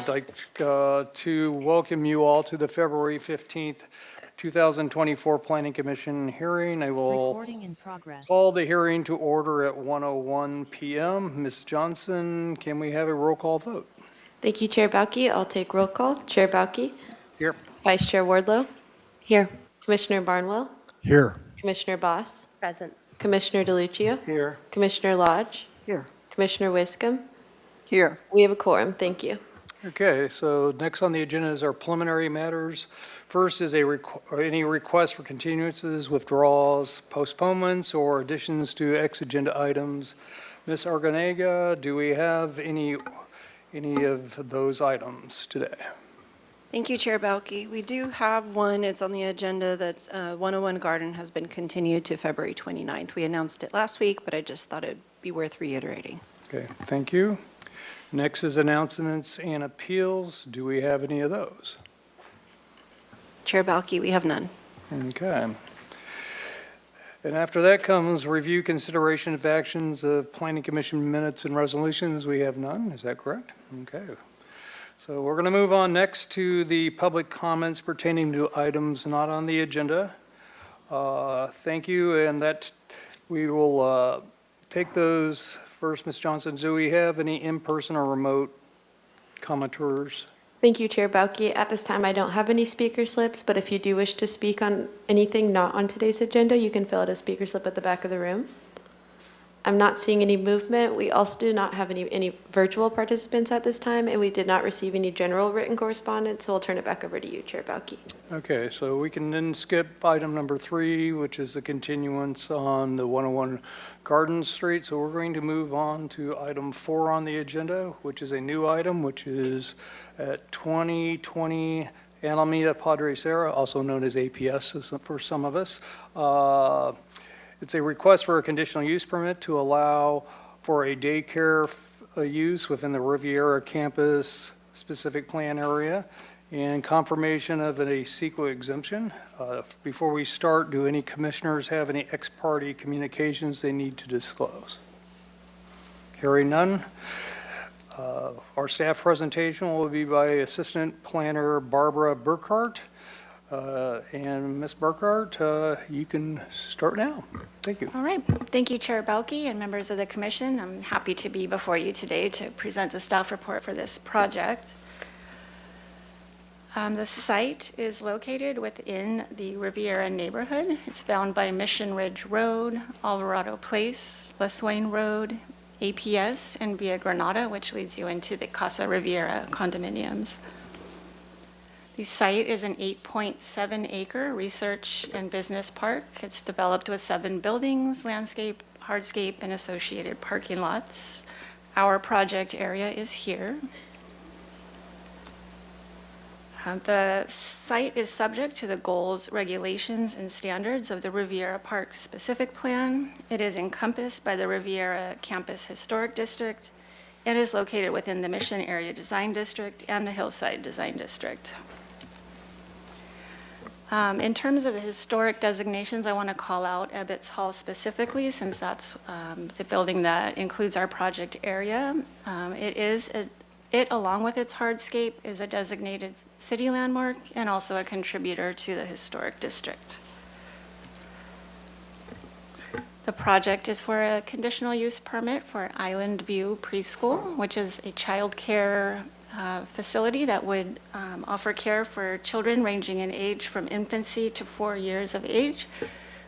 I'd like to welcome you all to the February 15th, 2024 Planning Commission hearing. I will Recording in progress. call the hearing to order at 1:01 p.m. Ms. Johnson, can we have a roll call vote? Thank you, Chair Bauke. I'll take roll call. Chair Bauke. Here. Vice Chair Wardlow. Here. Commissioner Barnwell. Here. Commissioner Boss. Present. Commissioner DeLuccio. Here. Commissioner Lodge. Here. Commissioner Wiscombe. Here. We have a quorum. Thank you. Okay, so next on the agenda is our preliminary matters. First is any request for continuances, withdrawals, postponements, or additions to ex-agenda items. Ms. Arganega, do we have any of those items today? Thank you, Chair Bauke. We do have one. It's on the agenda. That's 101 Garden has been continued to February 29th. We announced it last week, but I just thought it'd be worth reiterating. Okay, thank you. Next is announcements and appeals. Do we have any of those? Chair Bauke, we have none. Okay. And after that comes review consideration of actions of Planning Commission minutes and resolutions. We have none. Is that correct? Okay. So we're going to move on next to the public comments pertaining to items not on the agenda. Thank you, and that we will take those first. Ms. Johnson, do we have any in-person or remote commenters? Thank you, Chair Bauke. At this time, I don't have any speaker slips, but if you do wish to speak on anything not on today's agenda, you can fill out a speaker slip at the back of the room. I'm not seeing any movement. We also do not have any virtual participants at this time, and we did not receive any general written correspondence, so I'll turn it back over to you, Chair Bauke. Okay, so we can then skip item number 3, which is the continuance on the 101 Garden Street. So we're going to move on to item 4 on the agenda, which is a new item, which is at 2020 Alameda Padre Serra, also known as APS for some of us. It's a request for a conditional use permit to allow for a daycare use within the Riviera campus specific plan area and confirmation of a CEQA exemption. Before we start, do any commissioners have any ex parte communications they need to disclose? Hearing none. Our staff presentation will be by Assistant Planner Barbara Burkhart. And Ms. Burkhart, you can start now. Thank you. All right. Thank you, Chair Bauke and members of the Commission. I'm happy to be before you today to present the staff report for this project. The site is located within the Riviera neighborhood. It's bound by Mission Ridge Road, Alvarado Place, Les Wayne Road, APS, and Via Granada, which leads you into the Casa Riviera condominiums. The site is an 8.7-acre research and business park. It's developed with 7 buildings, landscape, hardscape, and associated parking lots. Our project area is here. The site is subject to the goals, regulations, and standards of the Riviera Park Specific Plan. It is encompassed by the Riviera Campus Historic District and is located within the Mission Area Design District and the Hillside Design District. In terms of historic designations, I want to call out Ebbets Hall specifically, since that's the building that includes our project area. It, along with its hardscape, is a designated city landmark and also a contributor to the historic district. The project is for a conditional use permit for Island View Preschool, which is a child care facility that would offer care for children ranging in age from infancy to 4 years of age,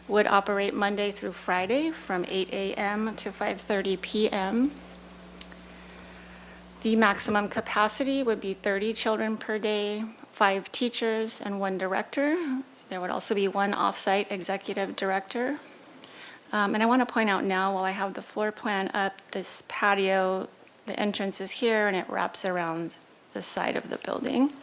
would operate Monday through Friday from 8 a.m. to 5:30 p.m. The maximum capacity would be 30 children per day, 5 teachers, and 1 director. There would also be 1 off-site executive director. And I want to point out now, while I have the floor plan up, this patio, the entrance is here, and it wraps around the side of the building.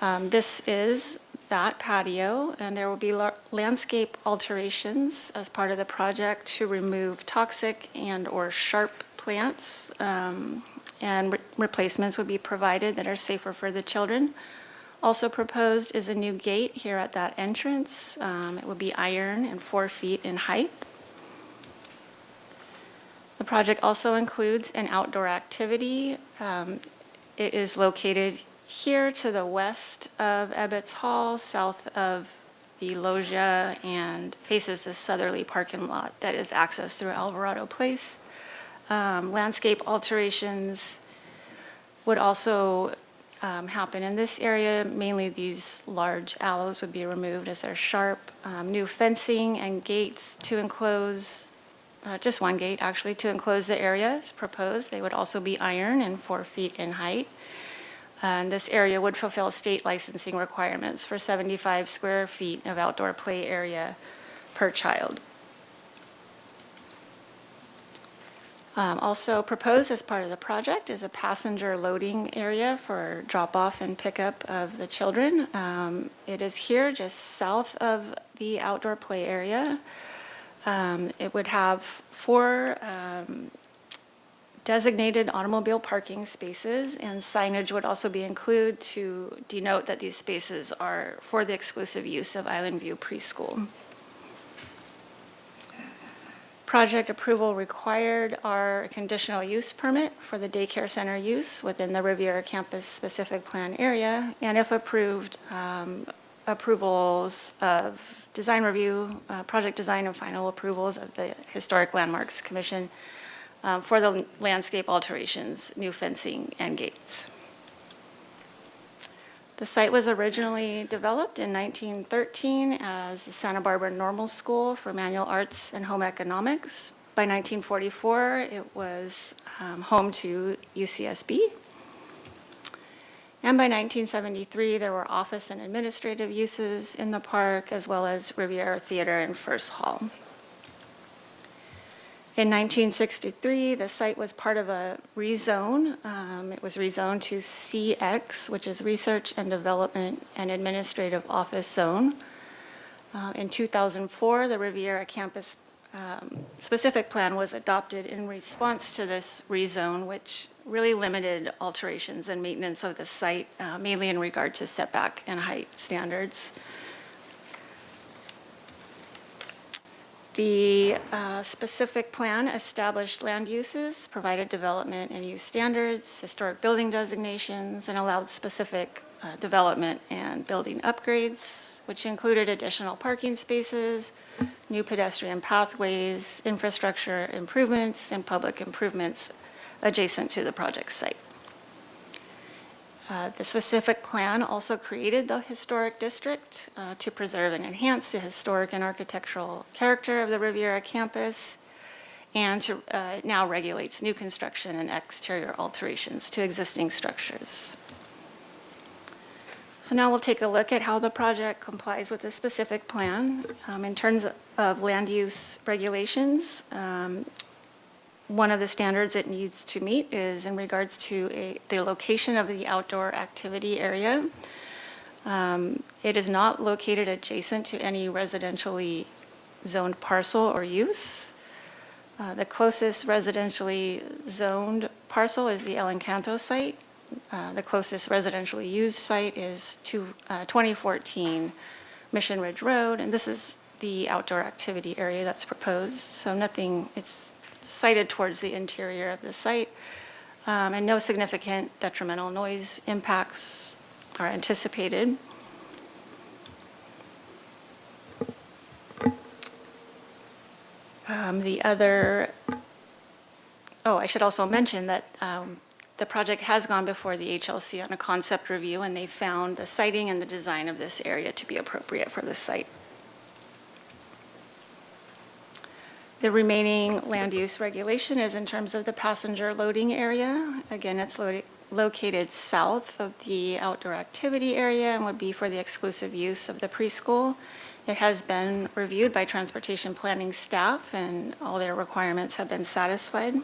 This is that patio, and there will be landscape alterations as part of the project to remove toxic and/or sharp plants, and replacements would be provided that are safer for the children. Also proposed is a new gate here at that entrance. It will be iron and 4 feet in height. The project also includes an outdoor activity. It is located here to the west of Ebbets Hall, south of the loggia, and faces the southerly parking lot that is accessed through Alvarado Place. Landscape alterations would also happen in this area. Mainly these large aloes would be removed as they're sharp. New fencing and gates to enclose, just one gate actually, to enclose the area is proposed. They would also be iron and 4 feet in height. And this area would fulfill state licensing requirements for 75 square feet of outdoor play area per child. Also proposed as part of the project is a passenger loading area for drop-off and pickup of the children. It is here just south of the outdoor play area. It would have 4 designated automobile parking spaces, and signage would also be included to denote that these spaces are for the exclusive use of Island View Preschool. Project approval required are a conditional use permit for the daycare center use within the Riviera Campus specific plan area, and if approved, approvals of design review, project design and final approvals of the Historic Landmarks Commission for the landscape alterations, new fencing, and gates. The site was originally developed in 1913 as the Santa Barbara Normal School for Manual Arts and Home Economics. By 1944, it was home to UCSB. And by 1973, there were office and administrative uses in the park, as well as Riviera Theater and First Hall. In 1963, the site was part of a rezone. It was rezoned to CX, which is Research and Development and Administrative Office Zone. In 2004, the Riviera Campus specific plan was adopted in response to this rezone, which really limited alterations and maintenance of the site, mainly in regard to setback and height standards. The specific plan established land uses, provided development and use standards, historic building designations, and allowed specific development and building upgrades, which included additional parking spaces, new pedestrian pathways, infrastructure improvements, and public improvements adjacent to the project site. The specific plan also created the historic district to preserve and enhance the historic and architectural character of the Riviera campus, and to, now regulates new construction and exterior alterations to existing structures. So now we'll take a look at how the project complies with the specific plan. In terms of land use regulations, one of the standards it needs to meet is in regards to the location of the outdoor activity area. It is not located adjacent to any residentially zoned parcel or use. The closest residentially zoned parcel is the El Encanto site. The closest residentially used site is 2014 Mission Ridge Road, and this is the outdoor activity area that's proposed. So nothing, it's sited towards the interior of the site, and no significant detrimental noise impacts are anticipated. I should also mention that the project has gone before the HLC on a concept review, and they found the siting and the design of this area to be appropriate for the site. The remaining land use regulation is in terms of the passenger loading area. Again, it's located south of the outdoor activity area and would be for the exclusive use of the preschool. It has been reviewed by transportation planning staff, and all their requirements have been satisfied.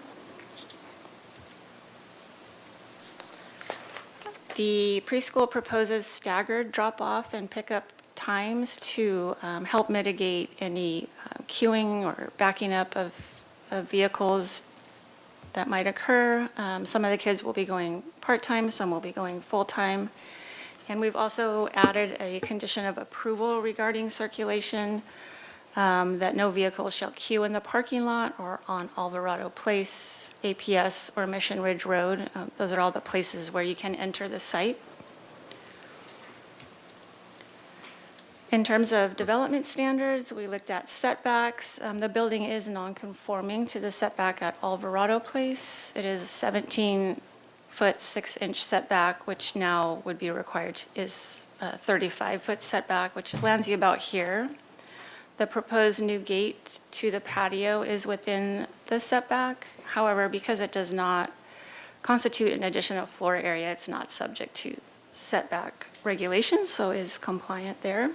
The preschool proposes staggered drop-off and pickup times to help mitigate any queuing or backing up of vehicles that might occur. Some of the kids will be going part-time, some will be going full-time. And we've also added a condition of approval regarding circulation that no vehicle shall queue in the parking lot or on Alvarado Place, APS, or Mission Ridge Road. Those are all the places where you can enter the site. In terms of development standards, we looked at setbacks. The building is non-conforming to the setback at Alvarado Place. It is 17-foot 6-inch setback, which now would be required is a 35-foot setback, which lands you about here. The proposed new gate to the patio is within the setback. However, because it does not constitute an additional floor area, it's not subject to setback regulations, so is compliant there.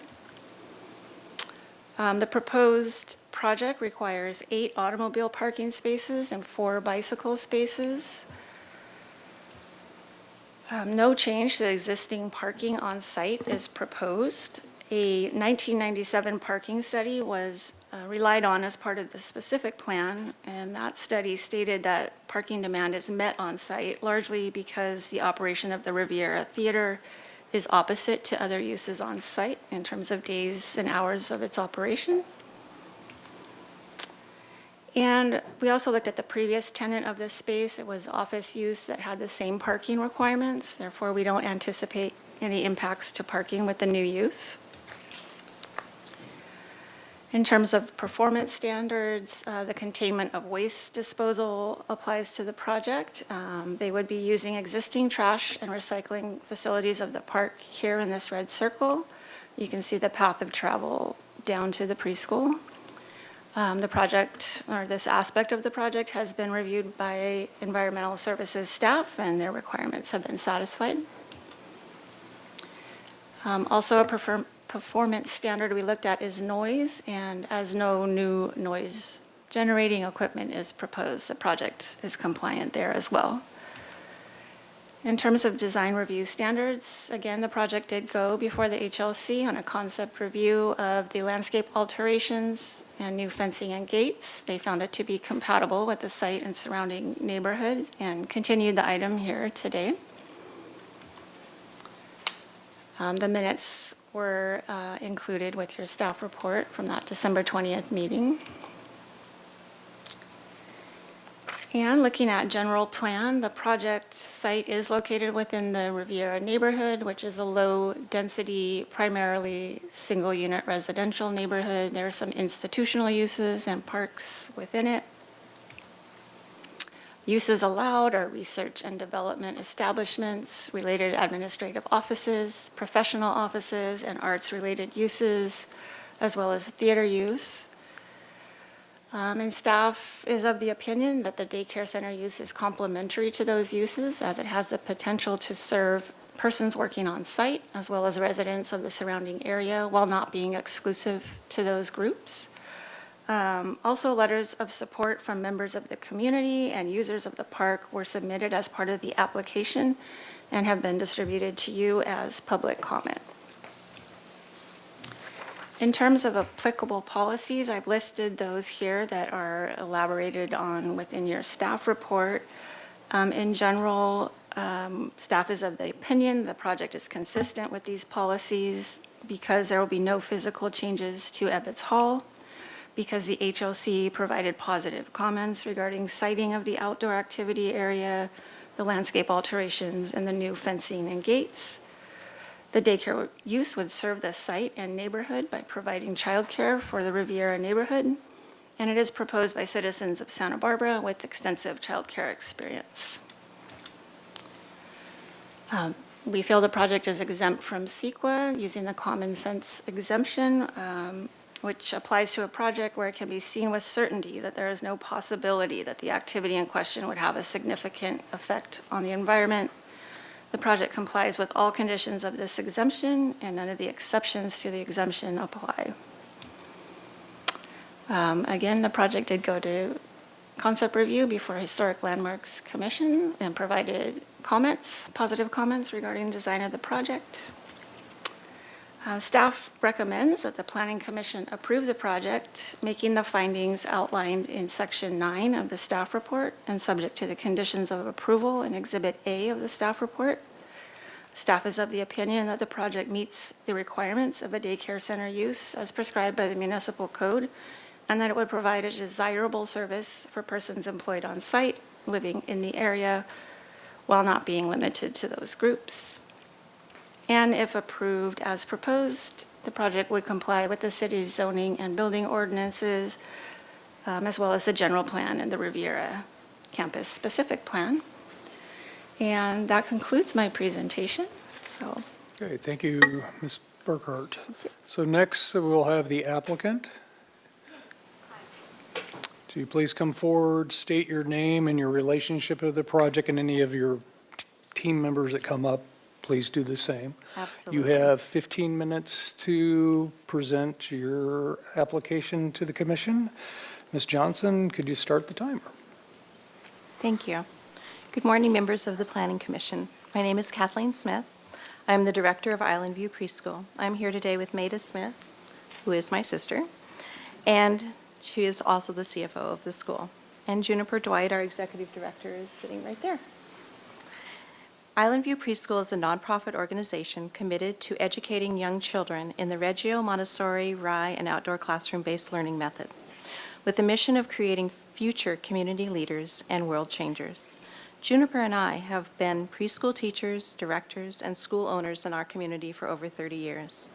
The proposed project requires 8 automobile parking spaces and 4 bicycle spaces. No change to the existing parking on site is proposed. A 1997 parking study was relied on as part of the specific plan, and that study stated that parking demand is met on site largely because the operation of the Riviera Theater is opposite to other uses on site in terms of days and hours of its operation. And we also looked at the previous tenant of this space. It was office use that had the same parking requirements. Therefore, we don't anticipate any impacts to parking with the new use. In terms of performance standards, the containment of waste disposal applies to the project. They would be using existing trash and recycling facilities of the park here in this red circle. You can see the path of travel down to the preschool. The project, or this aspect of the project, has been reviewed by environmental services staff, and their requirements have been satisfied. Also, a performance standard we looked at is noise, and as no new noise generating equipment is proposed, the project is compliant there as well. In terms of design review standards, again, the project did go before the HLC on a concept review of the landscape alterations and new fencing and gates. They found it to be compatible with the site and surrounding neighborhoods and continued the item here today. The minutes were included with your staff report from that December 20th meeting. And looking at general plan, the project site is located within the Riviera neighborhood, which is a low-density, primarily single-unit residential neighborhood. There are some institutional uses and parks within it. Uses allowed are research and development establishments, related administrative offices, professional offices, and arts-related uses, as well as theater use. And staff is of the opinion that the daycare center use is complementary to those uses, as it has the potential to serve persons working on site, as well as residents of the surrounding area, while not being exclusive to those groups. Also, letters of support from members of the community and users of the park were submitted as part of the application and have been distributed to you as public comment. In terms of applicable policies, I've listed those here that are elaborated on within your staff report. In general, staff is of the opinion the project is consistent with these policies because there will be no physical changes to Ebbets Hall, because the HLC provided positive comments regarding siting of the outdoor activity area, the landscape alterations, and the new fencing and gates. The daycare use would serve the site and neighborhood by providing childcare for the Riviera neighborhood, and it is proposed by citizens of Santa Barbara with extensive childcare experience. We feel the project is exempt from CEQA using the common sense exemption, which applies to a project where it can be seen with certainty that there is no possibility that the activity in question would have a significant effect on the environment. The project complies with all conditions of this exemption, and none of the exceptions to the exemption apply. Again, the project did go to concept review before Historic Landmarks Commission and provided comments, positive comments regarding design of the project. Staff recommends that the Planning Commission approve the project, making the findings outlined in Section 9 of the staff report and subject to the conditions of approval in Exhibit A of the staff report. Staff is of the opinion that the project meets the requirements of a daycare center use as prescribed by the municipal code, and that it would provide a desirable service for persons employed on site, living in the area, while not being limited to those groups. And if approved as proposed, the project would comply with the city's zoning and building ordinances, as well as the general plan and the Riviera campus-specific plan. And that concludes my presentation. So, Okay, thank you, Ms. Burkhart. So next, we'll have the applicant. Do you please come forward, state your name and your relationship to the project, and any of your team members that come up, please do the same. Absolutely. You have 15 minutes to present your application to the commission. Ms. Johnson, could you start the timer? Thank you. Good morning, members of the Planning Commission. My name is Kathleen Smith. I am the director of Island View Preschool. I'm here today with Maida Smith, who is my sister, and she is also the CFO of the school. And Juniper Dwight, our executive director, is sitting right there. Island View Preschool is a nonprofit organization committed to educating young children in the Reggio, Montessori, Rye, and outdoor classroom-based learning methods, with the mission of creating future community leaders and world changers. Juniper and I have been preschool teachers, directors, and school owners in our community for over 30 years.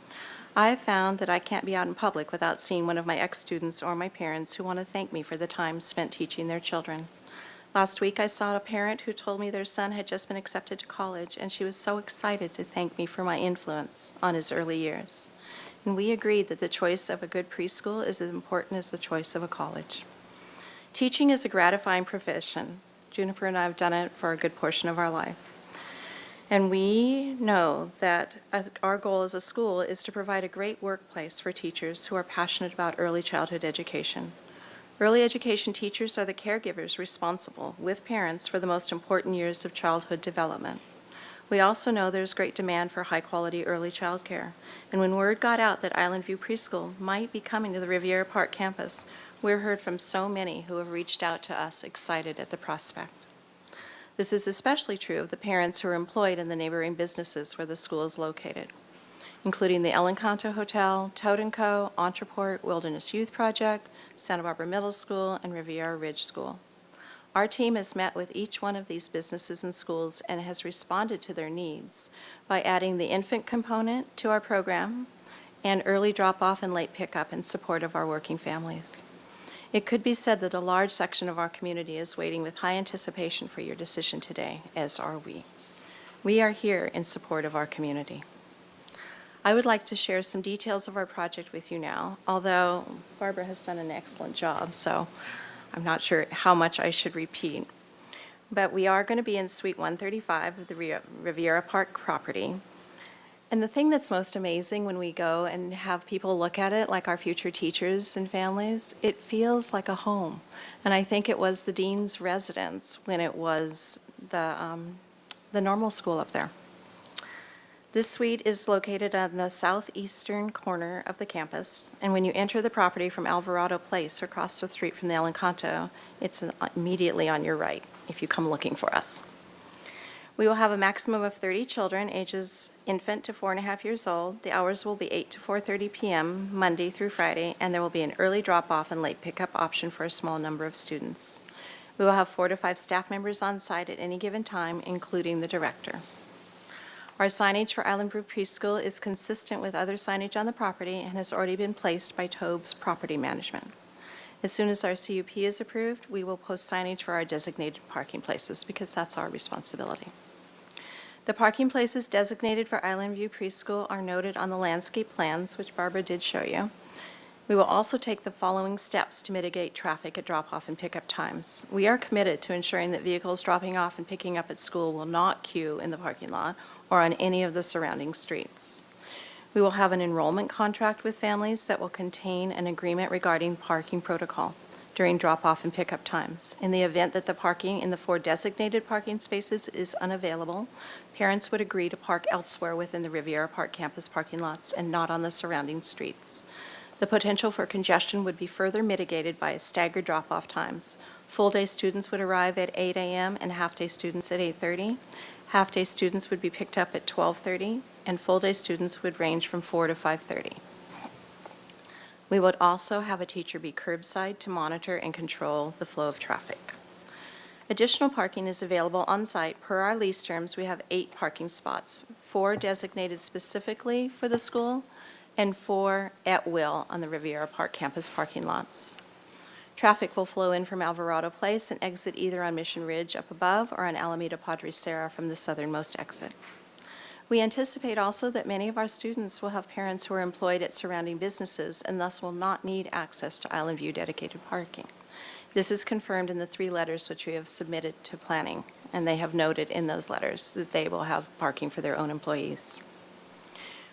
I have found that I can't be out in public without seeing one of my ex-students or my parents who want to thank me for the time spent teaching their children. Last week, I saw a parent who told me their son had just been accepted to college, and she was so excited to thank me for my influence on his early years. And we agreed that the choice of a good preschool is as important as the choice of a college. Teaching is a gratifying profession. Juniper and I have done it for a good portion of our life. And we know that our goal as a school is to provide a great workplace for teachers who are passionate about early childhood education. Early education teachers are the caregivers responsible, with parents, for the most important years of childhood development. We also know there's great demand for high-quality early child care. And when word got out that Island View Preschool might be coming to the Riviera Park campus, we're heard from so many who have reached out to us excited at the prospect. This is especially true of the parents who are employed in the neighboring businesses where the school is located, including the El Encanto Hotel, Toad & Co., Entreport, Wilderness Youth Project, Santa Barbara Middle School, and Riviera Ridge School. Our team has met with each one of these businesses and schools and has responded to their needs by adding the infant component to our program and early drop-off and late pickup in support of our working families. It could be said that a large section of our community is waiting with high anticipation for your decision today, as are we. We are here in support of our community. I would like to share some details of our project with you now, although Barbara has done an excellent job, so I'm not sure how much I should repeat. But we are going to be in Suite 135 of the Riviera Park property. And the thing that's most amazing when we go and have people look at it, like our future teachers and families, it feels like a home. And I think it was the dean's residence when it was the normal school up there. This suite is located on the southeastern corner of the campus, and when you enter the property from Alvarado Place or across the street from the El Encanto, it's immediately on your right if you come looking for us. We will have a maximum of 30 children, ages infant to 4.5 years old. The hours will be 8 to 4:30 p.m., Monday through Friday, and there will be an early drop-off and late pickup option for a small number of students. We will have 4 to 5 staff members on site at any given time, including the director. Our signage for Island View Preschool is consistent with other signage on the property and has already been placed by Tobe's Property Management. As soon as our CUP is approved, we will post signage for our designated parking places because that's our responsibility. The parking places designated for Island View Preschool are noted on the landscape plans, which Barbara did show you. We will also take the following steps to mitigate traffic at drop-off and pickup times. We are committed to ensuring that vehicles dropping off and picking up at school will not queue in the parking lot or on any of the surrounding streets. We will have an enrollment contract with families that will contain an agreement regarding parking protocol during drop-off and pickup times. In the event that the parking in the 4 designated parking spaces is unavailable, parents would agree to park elsewhere within the Riviera Park campus parking lots and not on the surrounding streets. The potential for congestion would be further mitigated by staggered drop-off times. Full-day students would arrive at 8 a.m. and half-day students at 8:30. Half-day students would be picked up at 12:30, and full-day students would range from 4 to 5:30. We would also have a teacher be curbside to monitor and control the flow of traffic. Additional parking is available on-site. Per our lease terms, we have 8 parking spots, 4 designated specifically for the school and 4 at will on the Riviera Park campus parking lots. Traffic will flow in from Alvarado Place and exit either on Mission Ridge up above or on Alameda Padre Serra from the southernmost exit. We anticipate also that many of our students will have parents who are employed at surrounding businesses and thus will not need access to Island View dedicated parking. This is confirmed in the 3 letters which we have submitted to planning, and they have noted in those letters that they will have parking for their own employees.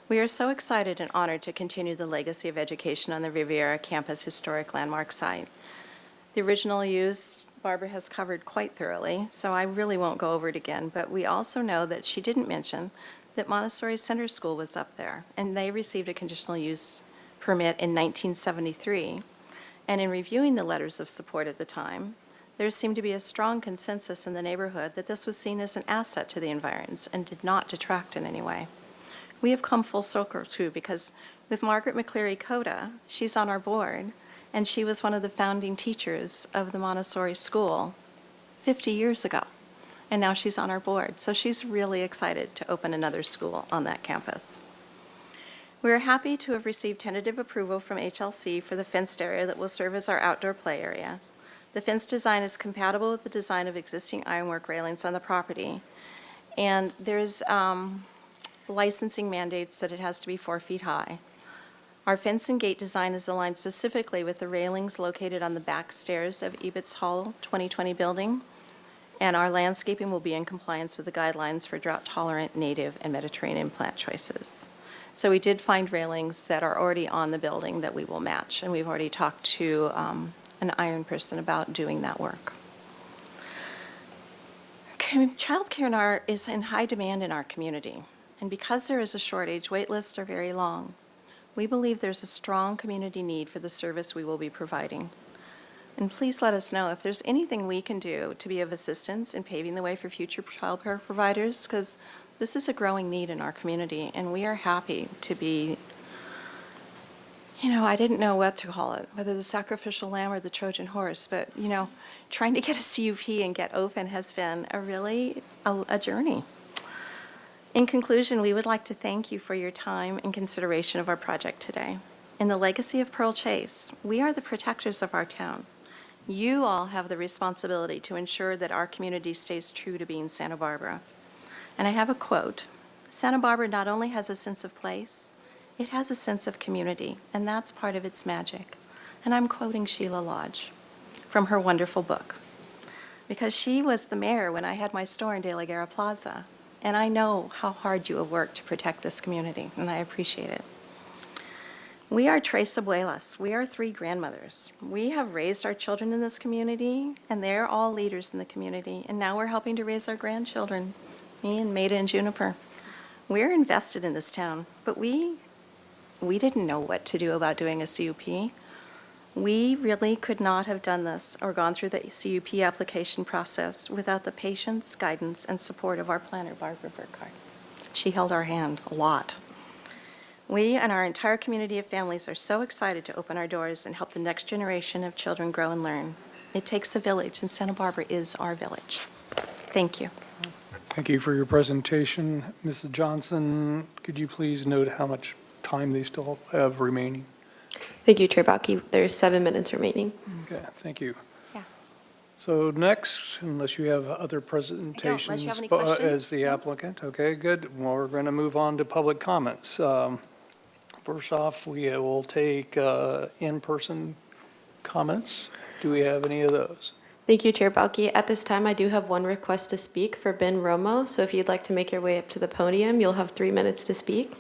We are so excited and honored to continue the legacy of education on the Riviera campus historic landmark site. The original use, Barbara has covered quite thoroughly, so I really won't go over it again, but we also know that she didn't mention that Montessori Center School was up there, and they received a conditional use permit in 1973. And in reviewing the letters of support at the time, there seemed to be a strong consensus in the neighborhood that this was seen as an asset to the environs and did not detract in any way. We have come full circle too, because with Margaret McCleary Coda, she's on our board, and she was one of the founding teachers of the Montessori school 50 years ago, and now she's on our board. So she's really excited to open another school on that campus. We are happy to have received tentative approval from HLC for the fenced area that will serve as our outdoor play area. The fence design is compatible with the design of existing ironwork railings on the property, and there's licensing mandates that it has to be 4 feet high. Our fence and gate design is aligned specifically with the railings located on the back stairs of Ebitts Hall 2020 building, and our landscaping will be in compliance with the guidelines for drought-tolerant, native, and Mediterranean plant choices. So we did find railings that are already on the building that we will match, and we've already talked to an iron person about doing that work. Childcare is in high demand in our community. And because there is a shortage, wait lists are very long. We believe there's a strong community need for the service we will be providing. And please let us know if there's anything we can do to be of assistance in paving the way for future childcare providers, because this is a growing need in our community, and we are happy to be, I didn't know what to call it, whether the sacrificial lamb or the Trojan horse, but, trying to get a CUP and get open has been a journey. In conclusion, we would like to thank you for your time and consideration of our project today. In the legacy of Pearl Chase, we are the protectors of our town. You all have the responsibility to ensure that our community stays true to being Santa Barbara. And I have a quote: Santa Barbara not only has a sense of place, it has a sense of community, and that's part of its magic. And I'm quoting Sheila Lodge from her wonderful book, because she was the mayor when I had my store in De La Guerra Plaza. And I know how hard you have worked to protect this community, and I appreciate it. We are tres abuelas. We are 3 grandmothers. We have raised our children in this community, and they're all leaders in the community. And now we're helping to raise our grandchildren, me and Maida and Juniper. We're invested in this town, but we didn't know what to do about doing a CUP. We really could not have done this or gone through the CUP application process without the patience, guidance, and support of our planner, Barbara Burkhardt. She held our hand a lot. We and our entire community of families are so excited to open our doors and help the next generation of children grow and learn. It takes a village, and Santa Barbara is our village. Thank you. Thank you for your presentation. Mrs. Johnson, could you please note how much time they still have remaining? Thank you, Chair Balke. There's 7 minutes remaining. Okay, thank you. Yeah. So next, unless you have other presentations. Unless you have any questions. As the applicant, okay, good. Well, we're going to move on to public comments. First off, we will take in-person comments. Do we have any of those? Thank you, Chair Balke. At this time, I do have one request to speak for Ben Romo. So if you'd like to make your way up to the podium, you'll have 3 minutes to speak.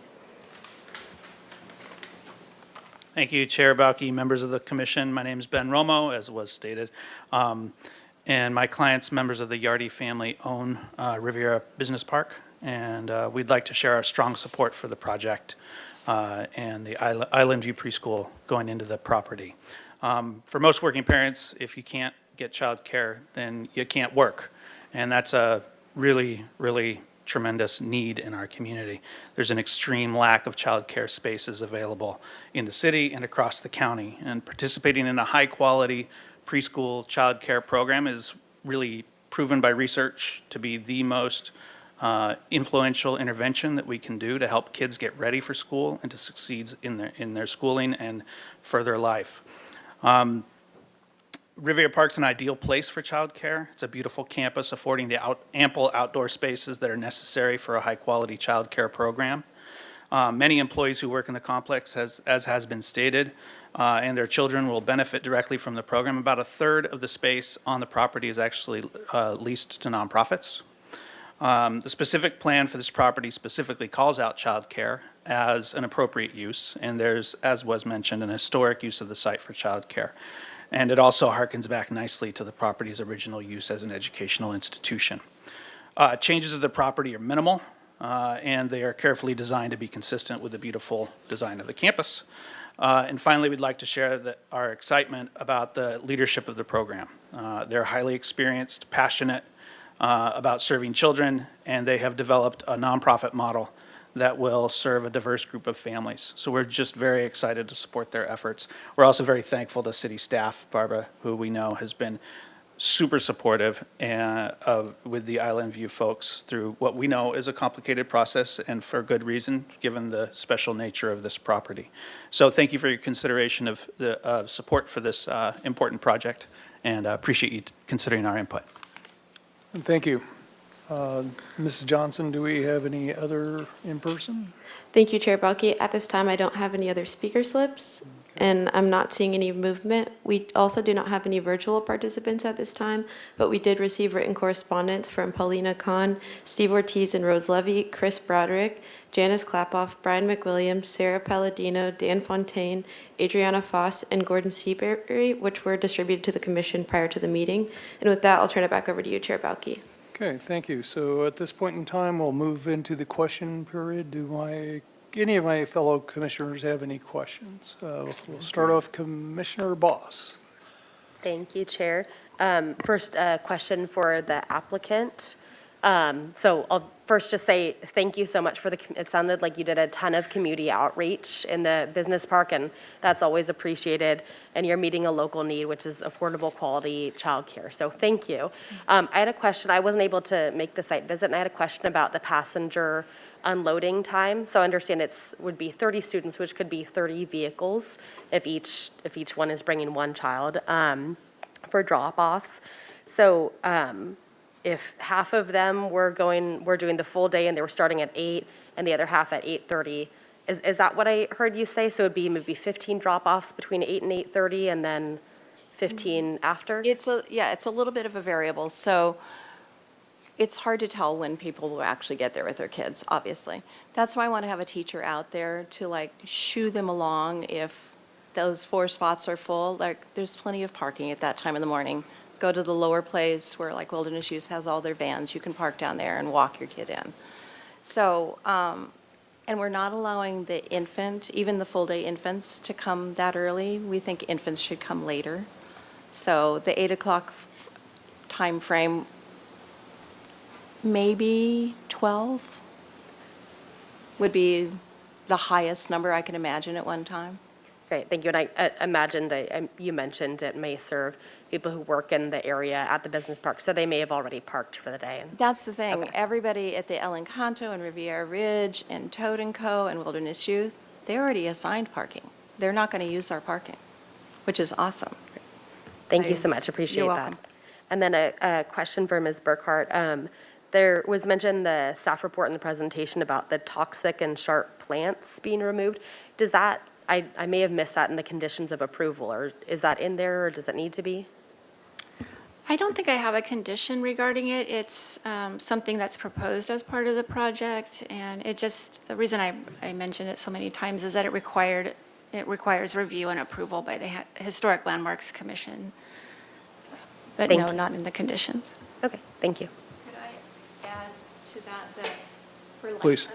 Thank you, Chair Balke, members of the commission. My name is Ben Romo, as was stated. And my clients, members of the Yardy family, own Riviera Business Park. And we'd like to share our strong support for the project and the Island View Preschool going into the property. For most working parents, if you can't get child care, then you can't work. And that's a really, really tremendous need in our community. There's an extreme lack of childcare spaces available in the city and across the county. And participating in a high-quality preschool childcare program is really proven by research to be the most influential intervention that we can do to help kids get ready for school and to succeed in their schooling and further life. Riviera Park's an ideal place for childcare. It's a beautiful campus affording the ample outdoor spaces that are necessary for a high-quality childcare program. Many employees who work in the complex, as has been stated, and their children will benefit directly from the program. About a third of the space on the property is actually leased to nonprofits. The specific plan for this property specifically calls out childcare as an appropriate use, and there's, as was mentioned, an historic use of the site for childcare. And it also harkens back nicely to the property's original use as an educational institution. Changes to the property are minimal, and they are carefully designed to be consistent with the beautiful design of the campus. And finally, we'd like to share our excitement about the leadership of the program. They're highly experienced, passionate about serving children, and they have developed a nonprofit model that will serve a diverse group of families. So we're just very excited to support their efforts. We're also very thankful to city staff, Barbara, who we know has been super supportive with the Island View folks through what we know is a complicated process, and for good reason, given the special nature of this property. So thank you for your consideration of the support for this important project, and appreciate you considering our input. Thank you. Mrs. Johnson, do we have any other in person? Thank you, Chair Balke. At this time, I don't have any other speaker slips, and I'm not seeing any movement. We also do not have any virtual participants at this time, but we did receive written correspondence from Paulina Kahn, Steve Ortiz and Rose Levy, Chris Broderick, Janice Klapoff, Brian McWilliams, Sarah Palladino, Dan Fontaine, Adriana Foss, and Gordon Seabury, which were distributed to the commission prior to the meeting. And with that, I'll turn it back over to you, Chair Balke. Okay, thank you. So at this point in time, we'll move into the question period. Do any of my fellow commissioners have any questions? We'll start off Commissioner Boss. Thank you, Chair. First, a question for the applicant. So I'll first just say thank you so much for it sounded like you did a ton of community outreach in the business park, and that's always appreciated. And you're meeting a local need, which is affordable quality childcare. So thank you. I had a question. I wasn't able to make the site visit, and I had a question about the passenger unloading time. So I understand would be 30 students, which could be 30 vehicles if each one is bringing one child for drop-offs. So if half of them were doing the full day and they were starting at 8 and the other half at 8:30, is that what I heard you say? So it'd be maybe 15 drop-offs between 8 and 8:30 and then 15 after? It's a little bit of a variable. So it's hard to tell when people will actually get there with their kids, obviously. That's why I want to have a teacher out there to shoo them along if those 4 spots are full. There's plenty of parking at that time in the morning. Go to the lower place where Wilderness Youth has all their vans. You can park down there and walk your kid in. So, and we're not allowing the infant, even the full-day infants, to come that early. We think infants should come later. So the 8 o'clock time frame, maybe 12 would be the highest number I can imagine at one time. Great, thank you. And I imagined, you mentioned it may serve people who work in the area at the business park, so they may have already parked for the day. That's the thing. Okay. Everybody at the El Encanto and Riviera Ridge and Toad & Co. and Wilderness Youth, they already assigned parking. They're not going to use our parking, which is awesome. Thank you so much, appreciate You're that. welcome. And then a question for Ms. Burkhart. There was mentioned the staff report in the presentation about the toxic and sharp plants being removed. Does that, I may have missed that in the conditions of approval, or is that in there, or does it need to be? I don't think I have a condition regarding it. It's something that's proposed as part of the project, and the reason I mentioned it so many times is that it requires review and approval by the Historic Landmarks Commission. But Thank no, you. not in the conditions. Okay, thank you. Could I add to that Please.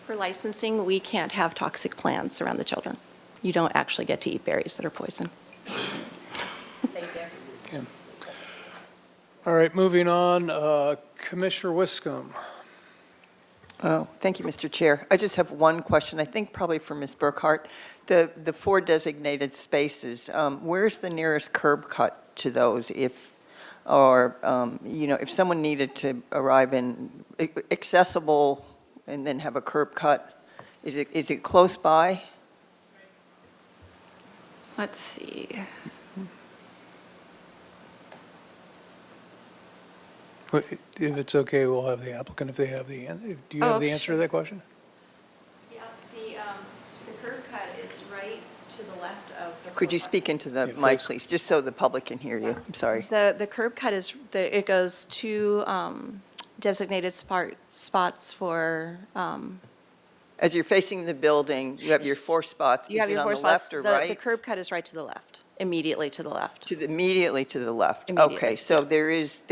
for licensing, we can't have toxic plants around the children. You don't actually get to eat berries that are poison. Thank you. Okay. All right, moving on, Commissioner Wiscombe. Oh, thank you, Mr. Chair. I just have one question, I think probably for Ms. Burkhart. The 4 designated spaces, where's the nearest curb cut to those if, or, if someone needed to arrive in accessible and then have a curb cut, is it close by? Let's see. If it's okay, we'll have the applicant if they have do you have the okay, answer to that question? Yeah, the curb cut is right to the left of the. Could you speak into the Yeah, mic, please. please, just so the public can hear you? I'm sorry. The curb cut is, it goes to designated spots for, As you're facing the building, you have your 4 spots. you have your 4 Is it on the spots. left or The right? curb cut is right to the left, immediately to the left. Immediately to the left. Immediately, Okay, so there is,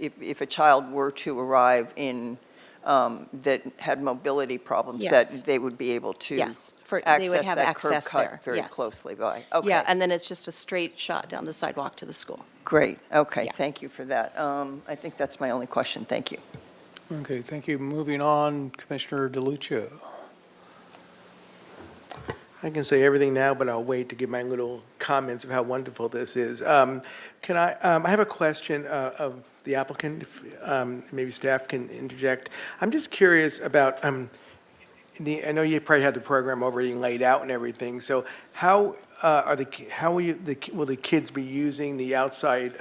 if a child were to arrive in, that had mobility problems, Yes. that they would be able to Yes, they would access have that curb access there, cut very yes. closely by. Yeah, Okay, and then it's just a straight shot down the sidewalk to the school. great, okay, Yeah. thank you for that. I think that's my only question, thank you. Okay, thank you. Moving on, Commissioner DeLucia. I can say everything now, but I'll wait to give my little comments of how wonderful this is. Can I have a question of the applicant, if maybe staff can interject. I'm just curious about, I know you probably had the program already laid out and everything, so how will the kids be using the outside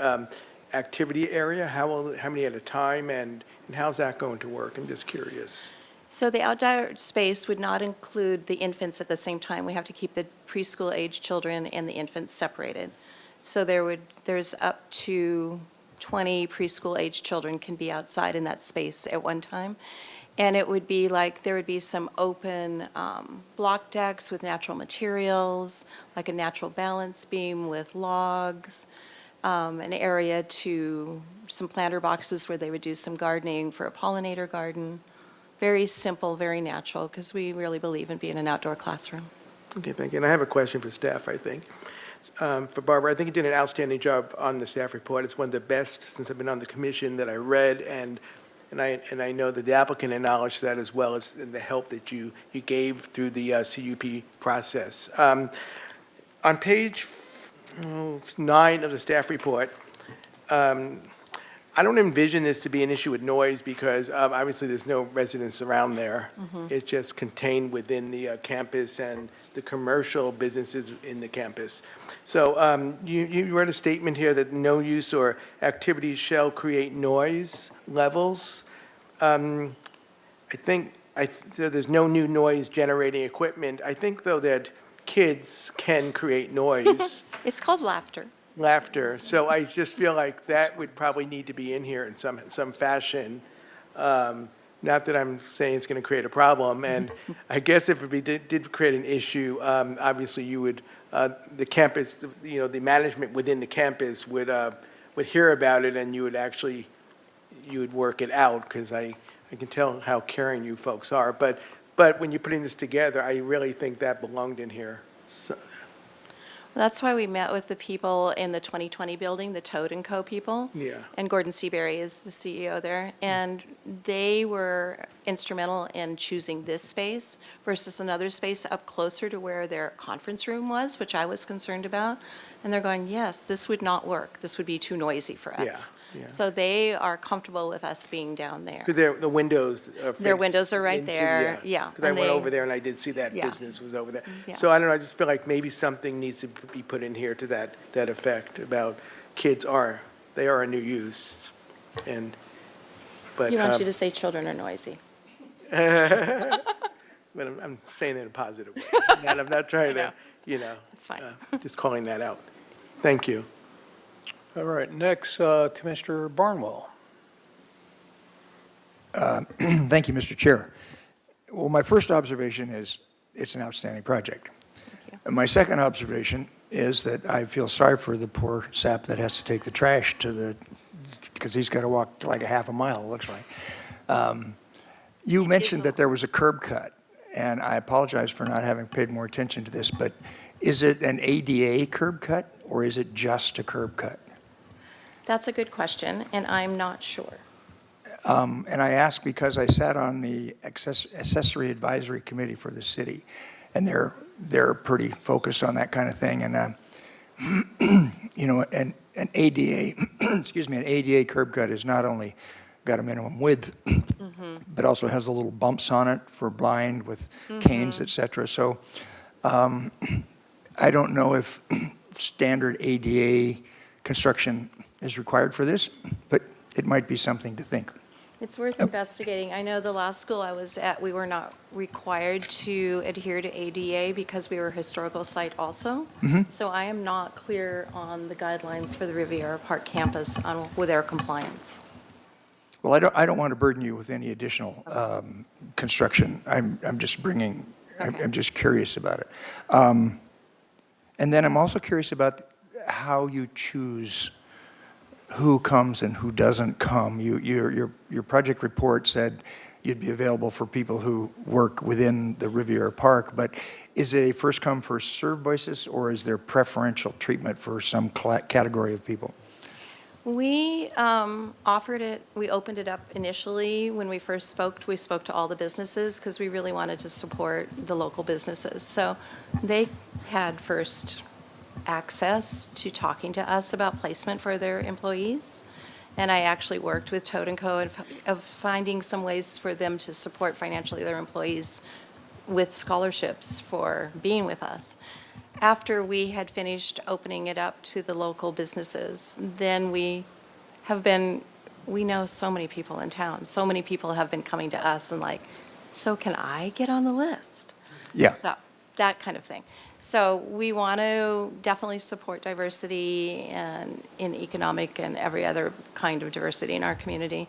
activity area? How many at a time, and how's that going to work? I'm just curious. So the outdoor space would not include the infants at the same time. We have to keep the preschool age children and the infants separated. So there's up to 20 preschool age children can be outside in that space at one time. And it would be like, there would be some open block decks with natural materials, like a natural balance beam with logs, an area to some planter boxes where they would do some gardening for a pollinator garden. Very simple, very natural, because we really believe in being an outdoor classroom. Okay, thank you. And I have a question for staff, I think. For Barbara, I think you did an outstanding job on the staff report. It's one of the best since I've been on the commission that I read, and I know that the applicant acknowledged that, as well as the help that you gave through the CUP process. On page 9 of the staff report, I don't envision this to be an issue with noise because obviously there's no residents around there. It's just contained within the campus and the commercial businesses in the campus. So you read a statement here that no use or activities shall create noise levels. I think so there's no new noise generating equipment. I think, though, that kids can create noise. It's called laughter. Laughter. So I just feel like that would probably need to be in here in some fashion. Not that I'm saying it's going to create a problem. And I guess if it did create an issue, obviously you would, the campus, the management within the campus would hear about it, and you would work it out, because I can tell how caring you folks are. But when you're putting this together, I really think that belonged in here. So, That's why we met with the people in the 2020 building, the Toad & Co. people. Yeah. And Gordon Seabury is the CEO there. And they were instrumental in choosing this space versus another space up closer to where their conference room was, which I was concerned about. And they're going, yes, this would not work. This would be too noisy for us. Yeah, yeah. So they are comfortable with us being down there. Because the windows Their face windows are right into there, yeah, Because I and went they- over there and I did see that Yeah. business was over there. Yeah. So I don't know, I just feel like maybe something needs to be put in here to that effect about they are a new use. But You want you to say children are noisy. but I'm saying it in a positive way. I'm not trying to, It's fine. just calling that out. Thank you. All right, next, Commissioner Barnwell. Thank you, Mr. Chair. Well, my first observation is it's an outstanding project. you. And my second observation is that I feel sorry for the poor sap that has to take the trash because he's got to walk like a half a mile, it looks like. You mentioned that there was a curb cut, and I apologize for not having paid more attention to this, but is it an ADA curb cut, or is it just a curb cut? That's a good question, and I'm not sure. And I ask because I sat on the accessory advisory committee for the city, and they're pretty focused on that kind of thing. And you know, an ADA, excuse me, an ADA curb cut is not only got a minimum width, but also has the little bumps on it for blind with canes, et cetera. So I don't know if standard ADA construction is required for this, but it might be something to think. It's worth investigating. I know the last school I was at, we were not required to adhere to ADA because we were a historical site also. So I am not clear on the guidelines for the Riviera Park campus with their compliance. Well, I don't want to burden you with any additional construction. I'm just bringing, Okay. I'm just curious about it. And then I'm also curious about how you choose who comes and who doesn't come. Your project report said you'd be available for people who work within the Riviera Park, but is it a first come, first served basis, or is there preferential treatment for some category of people? We offered it, we opened it up initially when we first spoke. We spoke to all the businesses because we really wanted to support the local businesses. So they had first access to talking to us about placement for their employees. And I actually worked with Toad & Co. of finding some ways for them to support financially their employees with scholarships for being with us. After we had finished opening it up to the local businesses, then we know so many people in town. So many people have been coming to us and like, so can I get on the list? Yeah. So, that kind of thing. So we want to definitely support diversity and in economic and every other kind of diversity in our community.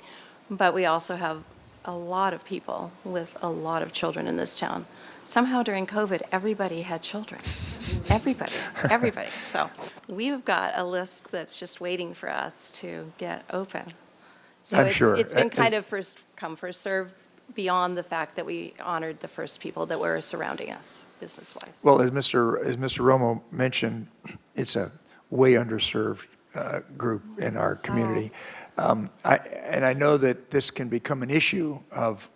But we also have a lot of people with a lot of children in this town. Somehow during COVID, everybody had children. Everybody. So we've got a list that's just waiting for us to get open. So I'm sure. It's been kind of first come, first served beyond the fact that we honored the first people that were surrounding us business-wise. Well, as Mr. Romo mentioned, it's a way underserved group in our community. I know that this can become an issue of,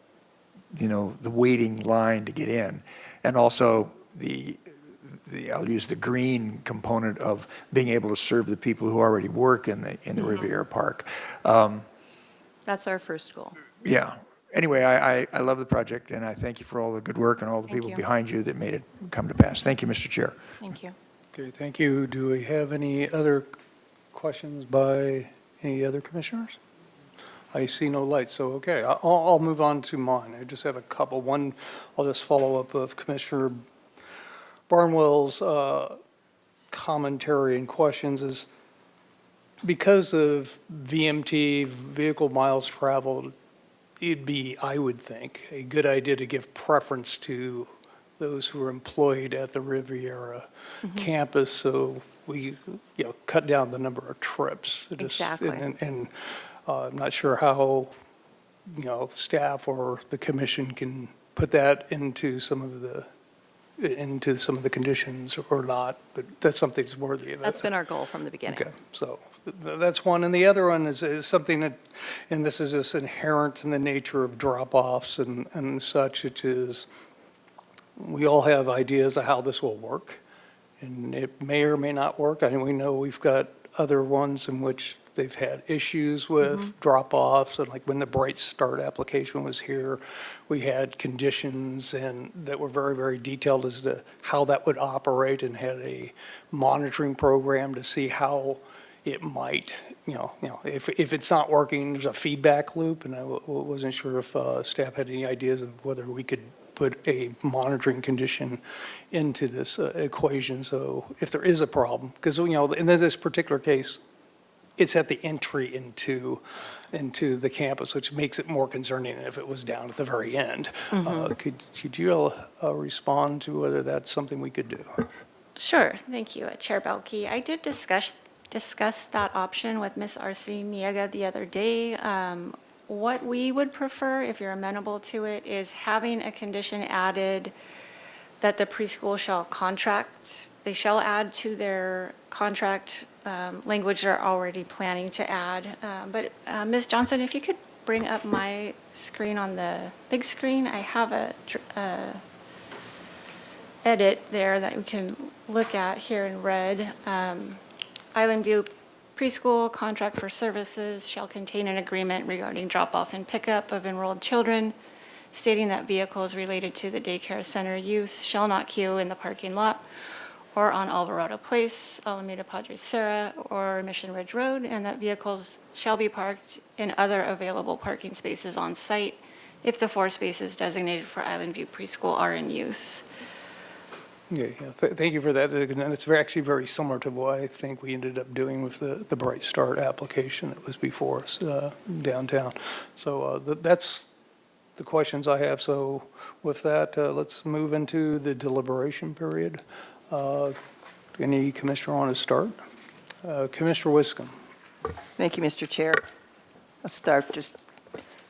you know, the waiting line to get in, and also I'll use the green component of being able to serve the people who already work in the Riviera Park. That's our first goal. Yeah. Anyway, I love the project, and I thank you for all the good work and all the Thank people you. behind you that made it come to pass. Thank you, Mr. Chair. Thank you. Okay, thank you. Do we have any other questions by any other commissioners? I see no lights, so okay, I'll move on to mine. I just have a couple. One, I'll just follow up of Commissioner Barnwell's commentary and questions is because of VMT, vehicle miles traveled, it'd be, I would think, a good idea to give preference to those who are employed at the Riviera campus, so we, cut down the number of trips. Exactly. And I'm not sure how, staff or the commission can put that into some of the conditions or not, but that's something that's worthy of it. That's been our goal from the beginning. Okay, so that's one. And the other one is something that, and this is just inherent in the nature of drop-offs and such, it is, we all have ideas of how this will work, and it may or may not work. I mean, we know we've got other ones in which they've had issues with drop-offs, and like when the Bright Start application was here, we had conditions and that were very, very detailed as to how that would operate, and had a monitoring program to see how it might, if it's not working, there's a feedback loop, and I wasn't sure if staff had any ideas of whether we could put a monitoring condition into this equation. So if there is a problem, because, in this particular case, it's at the entry into the campus, which makes it more concerning than if it was down at the very end. Could you respond to whether that's something we could do? Sure, thank you, Chair Belkey. I did discuss that option with Ms. Arciniega the other day. What we would prefer, if you're amenable to it, is having a condition added that the preschool shall contract, they shall add to their contract language they're already planning to add. But Ms. Johnson, if you could bring up my screen on the big screen, I have a edit there that we can look at here in red. Island View Preschool contract for services shall contain an agreement regarding drop-off and pickup of enrolled children, stating that vehicles related to the daycare center use shall not queue in the parking lot or on Alvarado Place, Alameda Padre Serra, or Mission Ridge Road, and that vehicles shall be parked in other available parking spaces on site if the 4 spaces designated for Island View Preschool are in use. Yeah, thank you for that. And it's actually very similar to what I think we ended up doing with the Bright Start application that was before us downtown. So that's the questions I have. So with that, let's move into the deliberation period. Any commissioner want to start? Commissioner Wiscombe. Thank you, Mr. Chair. I'll start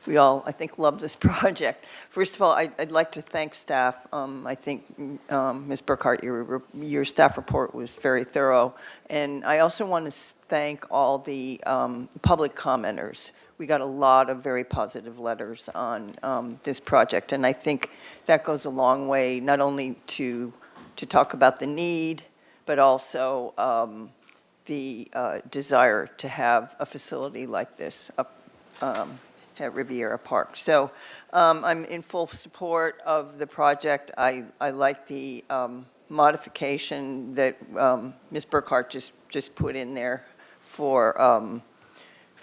we all, I think, love this project. First of all, I'd like to thank staff. I think, Ms. Burkhart, your staff report was very thorough. And I also want to thank all the public commenters. We got a lot of very positive letters on this project. And I think that goes a long way, not only to talk about the need, but also the desire to have a facility like this up at Riviera Park. So I'm in full support of the project. I like the modification that Ms. Burkhart just put in there for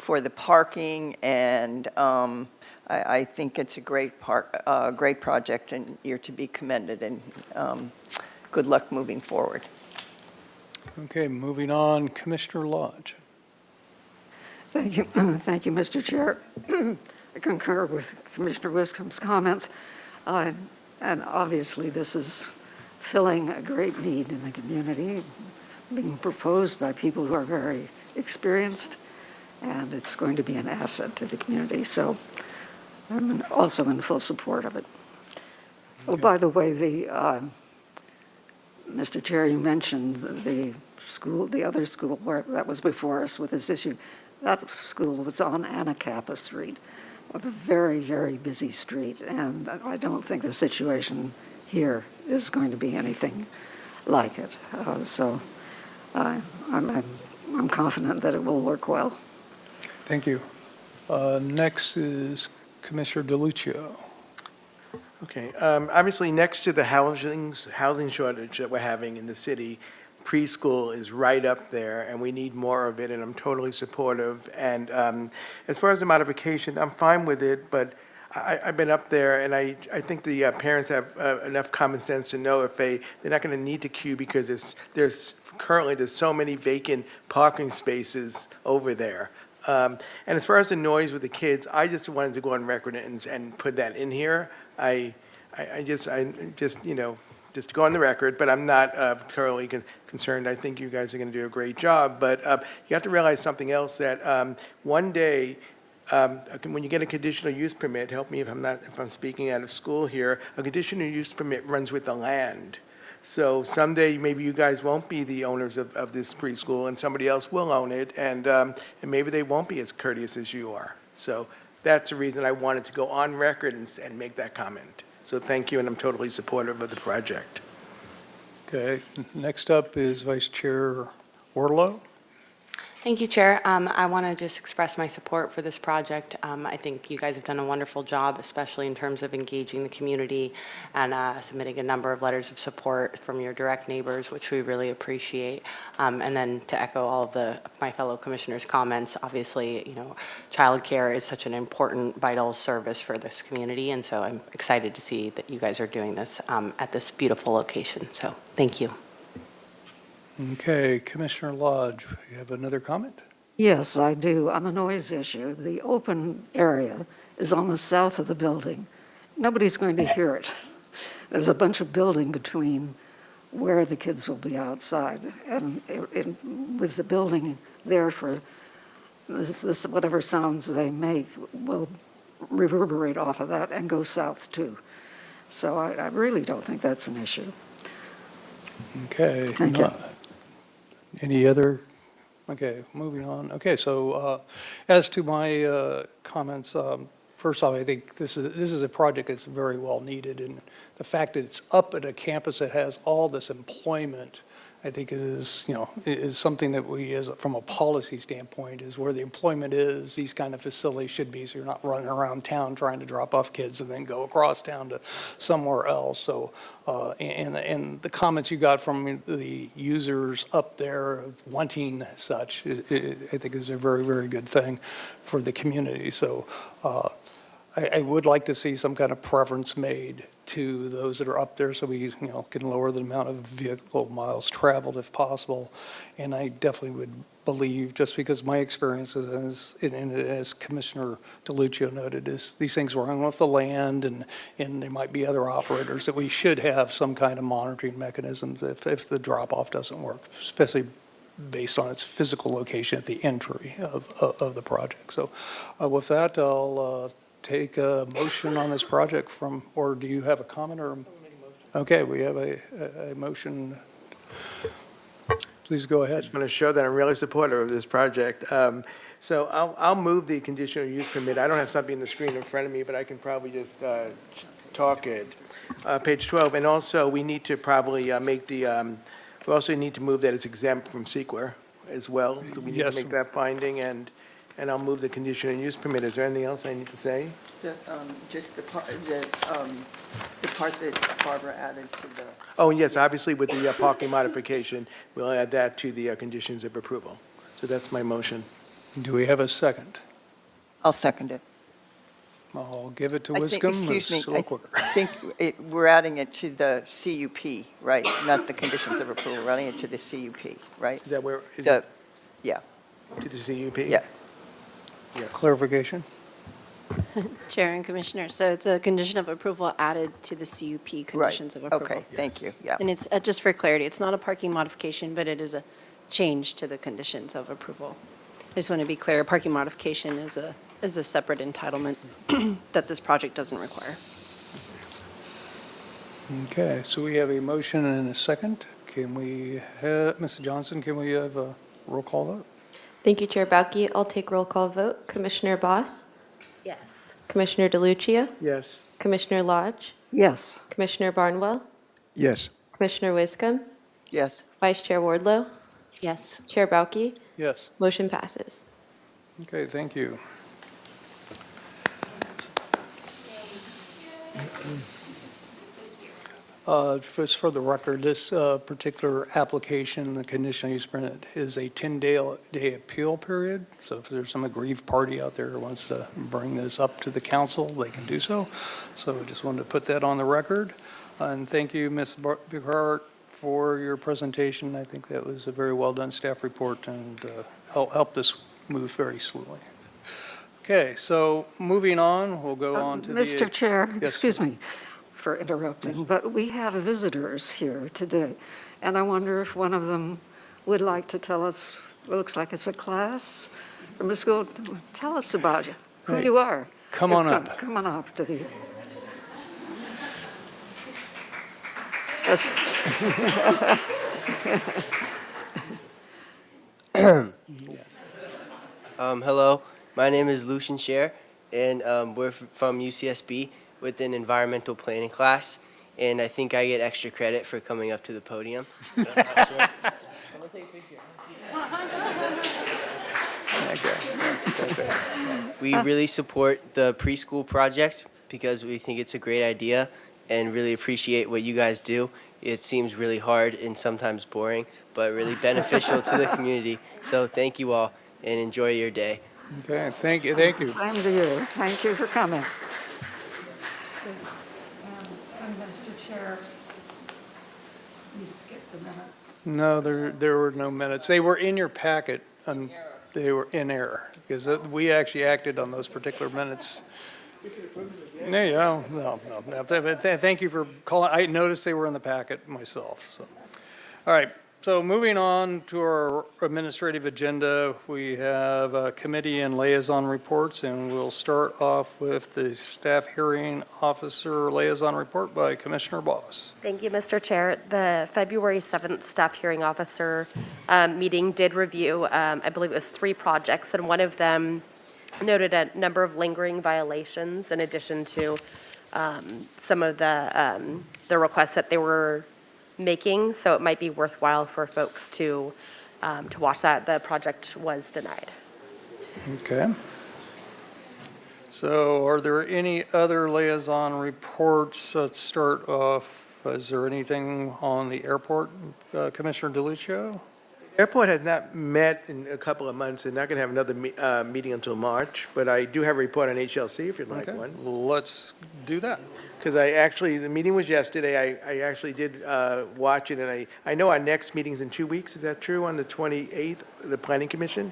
the parking, and I think it's a great project, and you're to be commended, and good luck moving forward. Okay, moving on, Commissioner Lodge. Thank you, thank you, Mr. Chair. I concur with Commissioner Wiscombe's comments, and obviously this is filling a great need in the community, being proposed by people who are very experienced, and it's going to be an asset to the community. So I'm also in full support of it. Oh, by the way, Mr. Chair, you mentioned the other school where that was before us with this issue. That school was on Anacapa Street, a very, very busy street, and I don't think the situation here is going to be anything like it. So I'm confident that it will work well. Thank you. Next is Commissioner DeLuccio. Okay, obviously, next to the housing shortage that we're having in the city, preschool is right up there, and we need more of it, and I'm totally supportive. And as far as the modification, I'm fine with it, but I've been up there, and I think the parents have enough common sense to know if they're not going to need to queue because there's so many vacant parking spaces over there. And as far as the noise with the kids, I just wanted to go on record and put that in here. Just to go on the record, but I'm not thoroughly concerned. I think you guys are going to do a great job. But you have to realize something else, that one day, when you get a conditional use permit, help me if I'm speaking out of school here, a conditional use permit runs with the land. So someday, maybe you guys won't be the owners of this preschool, and somebody else will own it, and maybe they won't be as courteous as you are. So that's the reason I wanted to go on record and make that comment. So thank you, and I'm totally supportive of the project. Okay, next up is Vice Chair Orlow. Thank you, Chair. I want to just express my support for this project. I think you guys have done a wonderful job, especially in terms of engaging the community and submitting a number of letters of support from your direct neighbors, which we really appreciate. And then to echo all of my fellow commissioners' comments, obviously, childcare is such an important, vital service for this community, and so I'm excited to see that you guys are doing this at this beautiful location. So, thank you. Okay, Commissioner Lodge, you have another comment? Yes, I do. On the noise issue, the open area is on the south of the building. Nobody's going to hear it. There's a bunch of building between where the kids will be outside, and with the building there for this, whatever sounds they make will reverberate off of that and go south too. So I really don't think that's an issue. Okay. Thank you. Any other, okay, moving on. Okay, so as to my comments, first off, I think this is a project that's very well needed, and the fact that it's up at a campus that has all this employment, I think is, is something that we, as from a policy standpoint, is where the employment is, these kind of facilities should be, so you're not running around town trying to drop off kids and then go across town to somewhere else. So, and the comments you got from the users up there wanting such, I think is a very, very good thing for the community. So, I would like to see some kind of preference made to those that are up there so we, can lower the amount of vehicle miles traveled if possible. And I definitely would believe, just because my experience is, and as Commissioner DeLuccio noted, is these things run with the land and there might be other operators, that we should have some kind of monitoring mechanisms if the drop-off doesn't work, especially based on its physical location at the entry of the project. So with that, I'll take a motion on this project or do you have a comment or? Okay, we have a motion. Please go I ahead. just want to show that I'm really supportive of this project. So I'll move the conditional use permit. I don't have something on the screen in front of me, but I can probably just talk it. Page 12, and also we need to probably make we also need to move that it's exempt from SEQA as well. Do we need to Yes. make that finding? And I'll move the conditional use permit. Is there anything else I need to say? Just the part that Barbara added to the. Oh, and yes, obviously with the parking modification, we'll add that to the conditions of approval. So that's my motion. Do we have a second? I'll second it. I'll give it to I think- Wiscombe. Excuse me, It's a little I quicker. think we're adding it to the CUP, right? Not the conditions of approval, we're adding it to the CUP, right? Is that where, is The, it yeah, to the CUP? yeah. Clarification? Chair and Commissioner, so it's a condition of approval added to the CUP Right. conditions of approval. Okay, thank you, yeah. And it's, just for clarity, it's not a parking modification, but it is a change to the conditions of approval. I just want to be clear, a parking modification is a separate entitlement that this project doesn't require. Okay, so we have a motion and a second. Can we have, Mrs. Johnson, can we have a roll call vote? Thank you, Chair Bauke. I'll take roll call vote. Commissioner Boss? Yes. Commissioner DeLuccio? Yes. Commissioner Lodge? Yes. Commissioner Barnwell? Yes. Commissioner Wiscombe? Yes. Vice Chair Wardlow? Yes. Chair Bauke? Yes. Motion passes. Okay, thank you. Just for the record, this particular application, the conditional use permit, is a 10-day appeal period. So if there's some aggrieved party out there who wants to bring this up to the council, they can do so. So I just wanted to put that on the record. And thank you, Ms. Buchart, for your presentation. I think that was a very well-done staff report and helped us move very slowly. Okay, so moving on, we'll go on to the... Mr. Chair, Yes. excuse me for interrupting, but we have visitors here today, and I wonder if one of them would like to tell us, looks like it's a class from a school, tell us about you, who Hey, you are. come on up. Come on up to the... Yes. Hello, my name is Lucian Scher, and we're from UCSB with an environmental planning class, and I think I get extra credit for coming up to the podium. But I'm not sure. We really support the preschool project because we think it's a great idea and really appreciate what you guys do. It seems really hard and sometimes boring, but really beneficial to the community. So thank you all and enjoy your day. Okay, thank you, thank you. Same to you. Thank you for coming. And Mr. Chair, you skipped the minutes. No, there were no minutes. They were in your packet, and they were in error, because we actually acted on those particular minutes. No. Thank you for calling. I noticed they were in the packet myself, so. All right, So moving on to our administrative agenda, we have committee and liaison reports, and we'll start off with the staff hearing officer liaison report by Commissioner Boss. Thank you, Mr. Chair. The February 7th staff hearing officer meeting did review, I believe it was 3 projects, and one of them noted a number of lingering violations in addition to some of the requests that they were making, so it might be worthwhile for folks to watch that. The project was denied. Okay. So are there any other liaison reports? Let's start off. Is there anything on the airport, Commissioner DeLucio? Airport has not met in a couple of months. They're not going to have another meeting until March, but I do have a report on HLC if you'd like Okay, one. let's do that. Because the meeting was yesterday. I actually did watch it, and I know our next meeting's in 2 weeks. Is that true, on the 28th, the Planning Commission?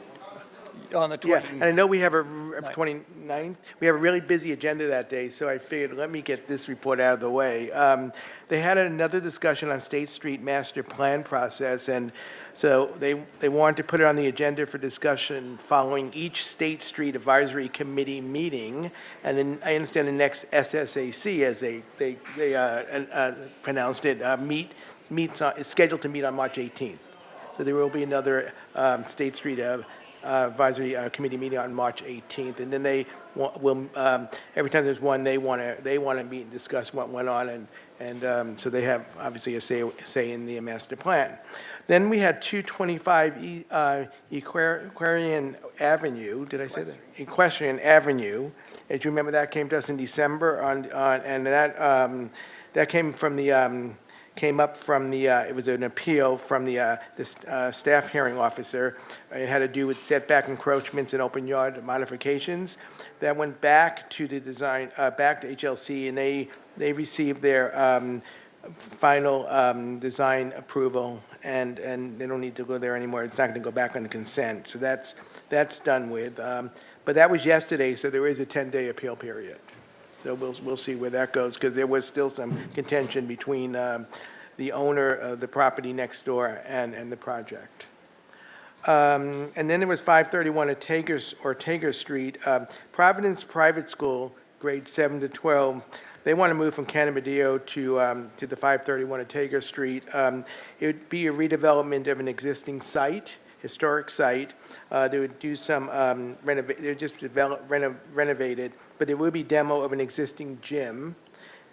On the Yeah, 20th. and I know we have a 29th. We have a really busy agenda that day, so I figured, let me get this report out of the way. They had another discussion on State Street master plan process, and so they wanted to put it on the agenda for discussion following each State Street Advisory Committee meeting, and then I understand the next SSAC, as they pronounced it, is scheduled to meet on March 18th. So there will be another State Street Advisory Committee meeting on March 18th, and then they will, every time there's one, they want to meet and discuss what went on, and so they have obviously a say in the master plan. Then we had 225 Equestrian Avenue. Did I say that? Equestrian Avenue. As you remember, that came to us in December and that came from the. Came up from the, it was an appeal from the staff hearing officer. It had to do with setback encroachments and open yard modifications. That went back to the design, back to HLC, and they received their final design approval, and they don't need to go there anymore. It's not going to go back on the consent. So that's done with. But that was yesterday, so there is a 10-day appeal period. So we'll see where that goes, because there was still some contention between the owner of the property next door and the project. And then there was 531 Ortega Street, Providence Private School, grades 7 to 12. They want to move from Canabedillo to the 531 Ortega Street. It would be a redevelopment of an existing site, historic site. They would do some they would just renovate it, but there will be demo of an existing gym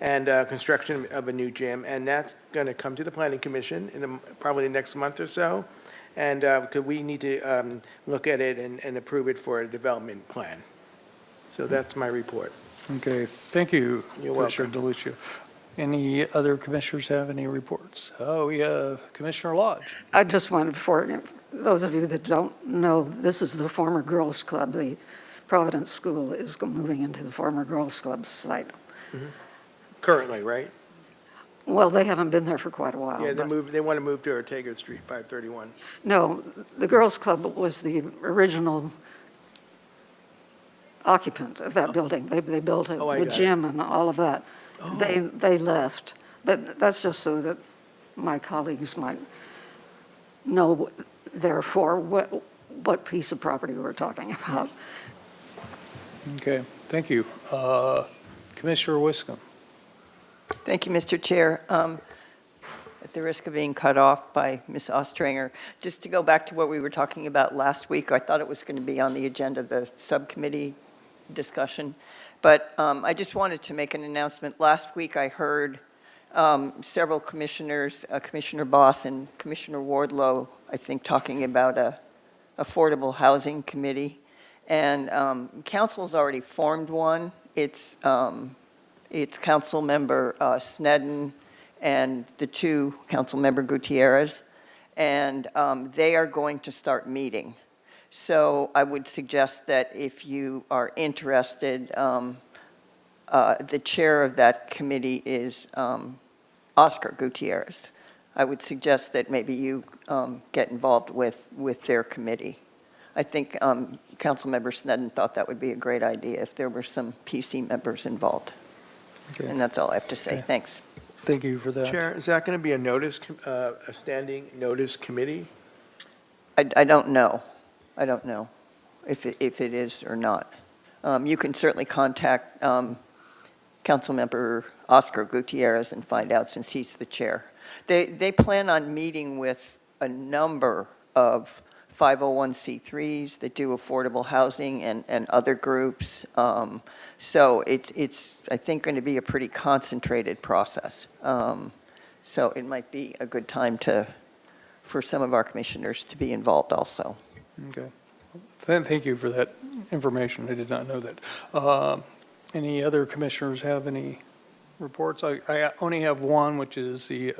and construction of a new gym, and that's going to come to the Planning Commission in probably the next month or so, and because we need to look at it and approve it for a development plan. So that's my report. Okay, thank you, You're Commissioner DeLucio. Any other commissioners have any reports? Oh, we have Commissioner Lodge. I just wanted, for those of you that don't know, this is the former Girls Club. The Providence School is moving into the former Girls Club site. Mm-hmm. Currently, right? Well, they haven't been there for quite a while. Yeah, but- they want to move to Ortega Street, 531. No, the Girls Club was the original occupant of that building. They built it, Oh, I the got it. gym and all of that. Oh. They left. But that's just so that my colleagues might know, therefore, what piece of property we're talking about. Okay, thank you. Commissioner Wiscombe. Thank you, Mr. Chair. At the risk of being cut off by Ms. Ostranger, just to go back to what we were talking about last week, I thought it was going to be on the agenda, the subcommittee discussion. But I just wanted to make an announcement. Last week, I heard several commissioners, Commissioner Boss and Commissioner Wardlow, I think, talking about a affordable housing committee. And council's already formed one. It's Council Member Sneddon and the 2 Council Member Gutierrez, and they are going to start meeting. So I would suggest that if you are interested, the chair of that committee is Oscar Gutierrez. I would suggest that maybe you get involved with their committee. I think Councilmember Sneddon thought that would be a great idea if there were some PC members involved. Okay. And that's all I have to say. Okay. Thanks. Thank you for that. Chair, is that going to be a notice, a standing notice committee? I don't know. I don't know if it is or not. You can certainly contact Councilmember Oscar Gutierrez and find out, since he's the chair. They plan on meeting with a number of 501c3s that do affordable housing and other groups. So it's, I think, going to be a pretty concentrated process. So it might be a good time for some of our commissioners to be involved also. Okay. Thank you for that information. I did not know that. Any other commissioners have any reports? I only have one, which is the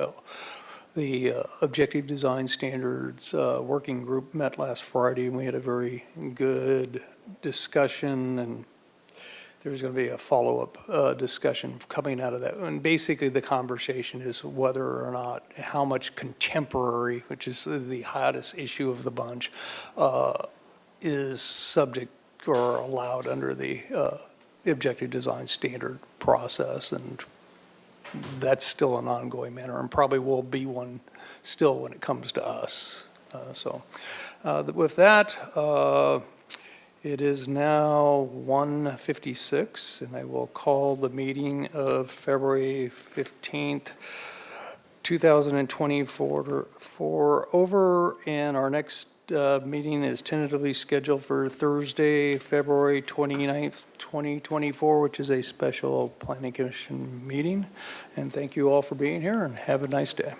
Objective Design Standards Working Group met last Friday, and we had a very good discussion, and there's going to be a follow-up discussion coming out of that. And basically, the conversation is whether or not, how much contemporary, which is the hottest issue of the bunch, is subject or allowed under the Objective Design Standard process, and that's still an ongoing matter, and probably will be one still when it comes to us. With that, it is now 1:56, and I will call the meeting of February 15th, 2024 over, and our next meeting is tentatively scheduled for Thursday, February 29th, 2024, which is a special Planning Commission meeting. And thank you all for being here, and have a nice day.